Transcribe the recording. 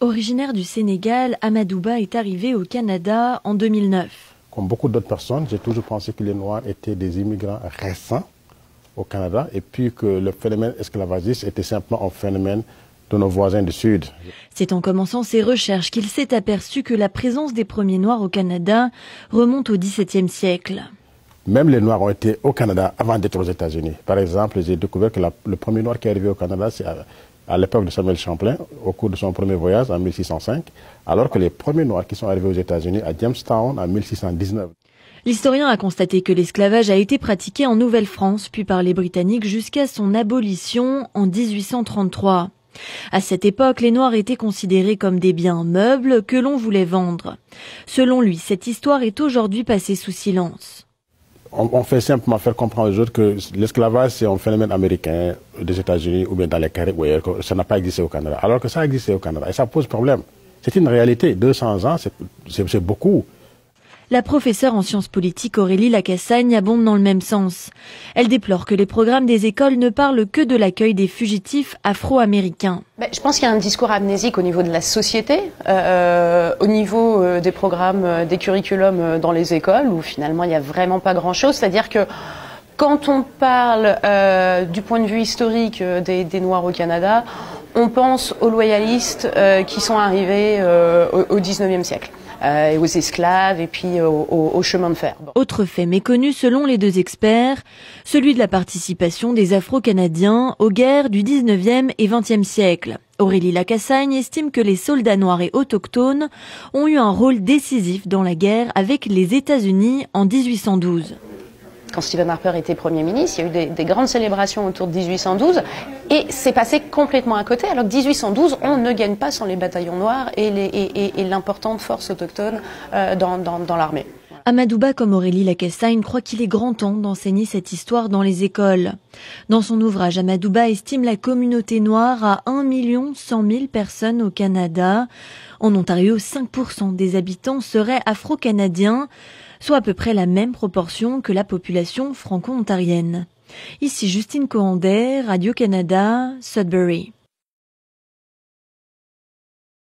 Originaire du Sénégal, Amadouba est arrivé au Canada en 2009. Comme beaucoup d'autres personnes, j'ai toujours pensé que les Noirs étaient des immigrants récents au Canada et puis que le phénomène esclavagiste était simplement un phénomène de nos voisins du Sud. C'est en commençant ses recherches qu'il s'est aperçu que la présence des premiers Noirs au Canada remonte au XVIIe siècle. Même les Noirs ont été au Canada avant d'être aux États-Unis. Par exemple, j'ai découvert que le premier Noir qui est arrivé au Canada, c'est à l'époque de Samuel Champlain, au cours de son premier voyage en 1605, alors que les premiers Noirs qui sont arrivés aux États-Unis à Jamestown en 1619. L'historien a constaté que l'esclavage a été pratiqué en Nouvelle-France, puis par les Britanniques jusqu'à son abolition en 1833. À cette époque, les Noirs étaient considérés comme des biens meubles que l'on voulait vendre. Selon lui, cette histoire est aujourd'hui passée sous silence. On fait simplement faire comprendre aux autres que l'esclavage, c'est un phénomène américain, des États-Unis ou bien dans les Caraïbes ou ailleurs, que ça n'a pas existé au Canada. Alors que ça a existé au Canada et ça pose problème. C'est une réalité. 200 ans, c'est beaucoup. La professeure en sciences politiques Aurélie Lacassagne abonde dans le même sens. Elle déplore que les programmes des écoles ne parlent que de l'accueil des fugitifs afro-américains. Je pense qu'il y a un discours amnésique au niveau de la société, au niveau des programmes, des curriculums dans les écoles, où finalement il n'y a vraiment pas grand-chose. C'est-à-dire que quand on parle du point de vue historique des Noirs au Canada, on pense aux loyalistes qui sont arrivés au XIXe siècle. Et aux esclaves et puis au chemin de fer. Autre fait méconnu selon les deux experts, celui de la participation des Afro-Canadiens aux guerres du 19e et 20e siècle. Aurélie Lacassagne estime que les soldats noirs et autochtones ont eu un rôle décisif dans la guerre avec les États-Unis en 1812. Quand Stephen Harper était Premier ministre, il y a eu des grandes célébrations autour de 1812 et c'est passé complètement à côté. Alors que 1812, on ne gagne pas sans les bataillons noirs et l'importante force autochtone dans l'armée. Amadouba, comme Aurélie Lacassagne, croit qu'il est grand temps d'enseigner cette histoire dans les écoles. Dans son ouvrage, Amadouba estime la communauté noire à 1 100 000 personnes au Canada. En Ontario, 5% des habitants seraient afro-canadiens, soit à peu près la même proportion que la population franco-ontarienne. Ici Justine Cohander, Radio-Canada, Sudbury.